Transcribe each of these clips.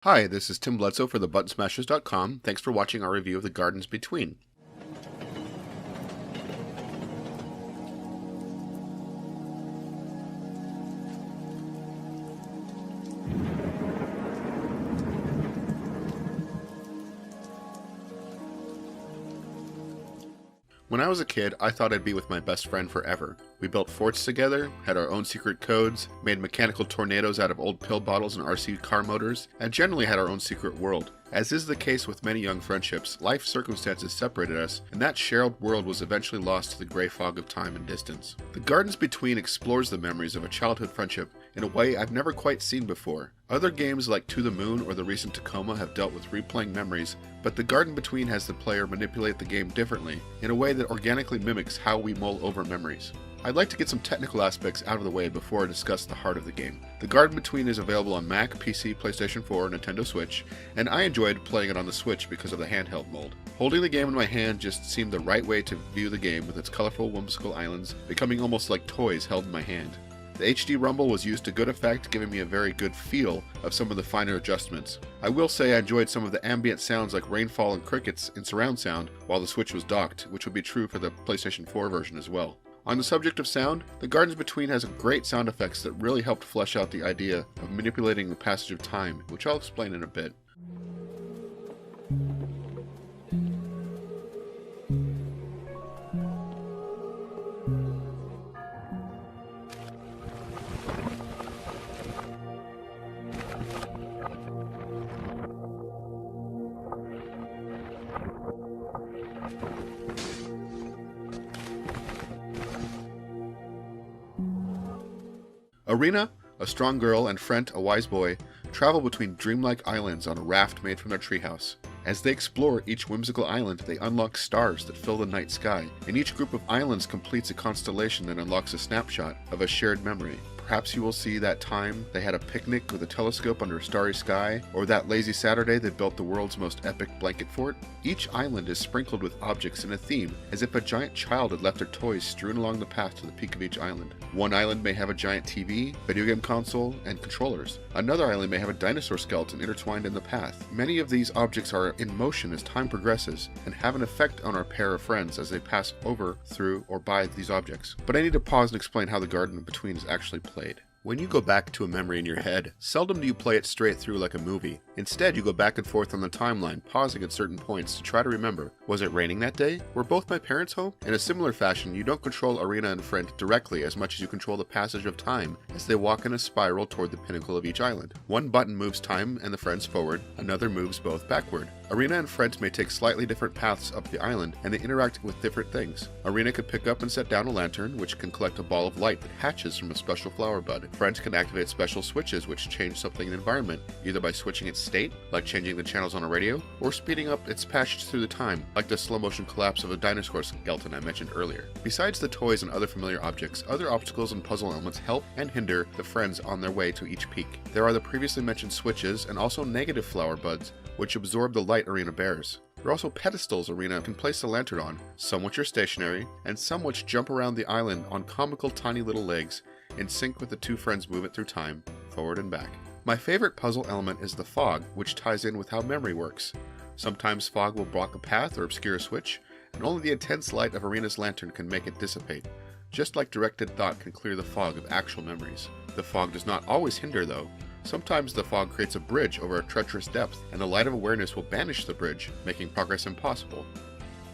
Hi, this is Tim Bledsoe for thebuttonsmashers.com. Thanks for watching our review of The Gardens Between. When I was a kid, I thought I'd be with my best friend forever. We built forts together, had our own secret codes, made mechanical tornadoes out of old pill bottles and RC car motors, and generally had our own secret world. As is the case with many young friendships, life circumstances separated us, and that shared world was eventually lost to the gray fog of time and distance. The Gardens Between explores the memories of a childhood friendship in a way I've never quite seen before. Other games like To the Moon or the recent Tacoma have dealt with replaying memories, but The Garden Between has the player manipulate the game differently, in a way that organically mimics how we mull over memories. I'd like to get some technical aspects out of the way before I discuss the heart of the game. The Garden Between is available on Mac, PC, PlayStation 4, Nintendo Switch, and I enjoyed playing it on the Switch because of the handheld mold. Holding the game in my hand just seemed the right way to view the game, with its colorful, whimsical islands becoming almost like toys held in my hand. The HD rumble was used to good effect, giving me a very good feel of some of the finer adjustments. I will say I enjoyed some of the ambient sounds like rainfall and crickets in surround sound while the Switch was docked, which would be true for the PlayStation 4 version as well. On the subject of sound, The Gardens Between has great sound effects that really helped flesh out the idea of manipulating the passage of time, which I'll explain in a bit. Arena, a strong girl, and Frent, a wise boy, travel between dreamlike islands on a raft made from their treehouse. As they explore each whimsical island, they unlock stars that fill the night sky, and each group of islands completes a constellation that unlocks a snapshot of a shared memory. Perhaps you will see that time they had a picnic with a telescope under a starry sky, or that lazy Saturday they built the world's most epic blanket fort. Each island is sprinkled with objects in a theme, as if a giant child had left their toys strewn along the path to the peak of each island. One island may have a giant TV, video game console, and controllers. Another island may have a dinosaur skeleton intertwined in the path. Many of these objects are in motion as time progresses, and have an effect on our pair of friends as they pass over, through, or by these objects. But I need to pause and explain how The Garden Between is actually played. When you go back to a memory in your head, seldom do you play it straight through like a movie. Instead, you go back and forth on the timeline, pausing at certain points to try to remember. Was it raining that day? Were both my parents home? In a similar fashion, you don't control Arena and Frent directly as much as you control the passage of time as they walk in a spiral toward the pinnacle of each island. One button moves time and the friends forward, another moves both backward. Arena and Frent may take slightly different paths up the island, and they interact with different things. Arena could pick up and set down a lantern, which can collect a ball of light that hatches from a special flower bud. Frent can activate special switches which change something in the environment, either by switching its state, like changing the channels on a radio, or speeding up its passage through the time, like the slow motion collapse of a dinosaur skeleton I mentioned earlier. Besides the toys and other familiar objects, other obstacles and puzzle elements help and hinder the friends on their way to each peak. There are the previously mentioned switches, and also negative flower buds, which absorb the light Arena bears. There are also pedestals Arena can place the lantern on, some which are stationary, and some which jump around the island on comical tiny little legs, in sync with the two friends' movement through time, forward and back. My favorite puzzle element is the fog, which ties in with how memory works. Sometimes fog will block a path or obscure a switch, and only the intense light of Arena's lantern can make it dissipate, just like directed thought can clear the fog of actual memories. The fog does not always hinder though. Sometimes the fog creates a bridge over a treacherous depth, and the light of awareness will banish the bridge, making progress impossible.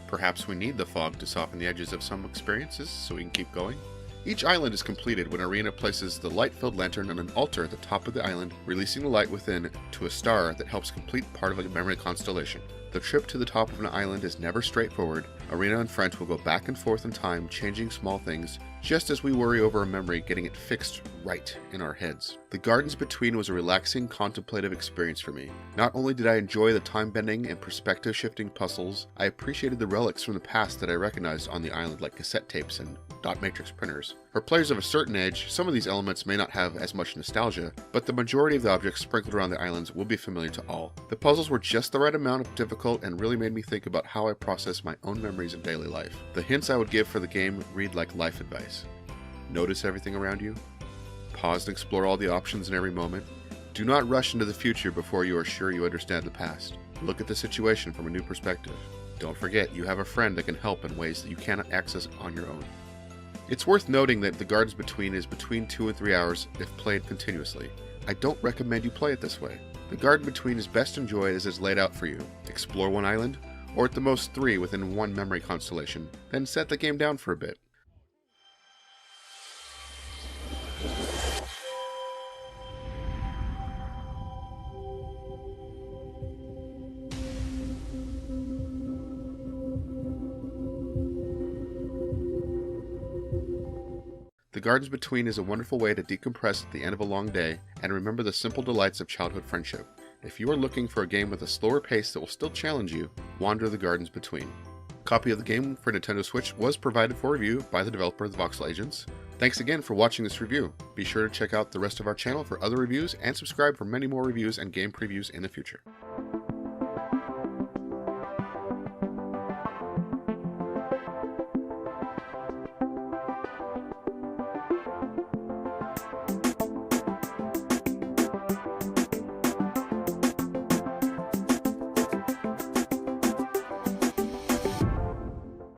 Perhaps we need the fog to soften the edges of some experiences so we can keep going? Each island is completed when Arena places the light-filled lantern on an altar at the top of the island, releasing the light within to a star that helps complete part of a memory constellation. The trip to the top of an island is never straightforward. Arena and Frent will go back and forth in time, changing small things, just as we worry over a memory getting it fixed right in our heads. The Gardens Between was a relaxing, contemplative experience for me. Not only did I enjoy the time-bending and perspective-shifting puzzles, I appreciated the relics from the past that I recognized on the island, like cassette tapes and dot matrix printers. For players of a certain age, some of these elements may not have as much nostalgia, but the majority of the objects sprinkled around the islands will be familiar to all. The puzzles were just the right amount of difficult and really made me think about how I process my own memories of daily life. The hints I would give for the game read like life advice. Notice everything around you. Pause and explore all the options in every moment. Do not rush into the future before you are sure you understand the past. Look at the situation from a new perspective. Don't forget, you have a friend that can help in ways that you cannot access on your own. It's worth noting that The Gardens Between is between 2 and 3 hours if played continuously. I don't recommend you play it this way. The Garden Between is best enjoyed as it's laid out for you. Explore one island, or at the most 3 within one memory constellation, then set the game down for a bit. The Gardens Between is a wonderful way to decompress at the end of a long day and remember the simple delights of childhood friendship. If you are looking for a game with a slower pace that will still challenge you, wander the Gardens Between. A copy of the game for Nintendo Switch was provided for review by the developer of the Voxel Agents. Thanks again for watching this review. Be sure to check out the rest of our channel for other reviews and subscribe for many more reviews and game previews in the future.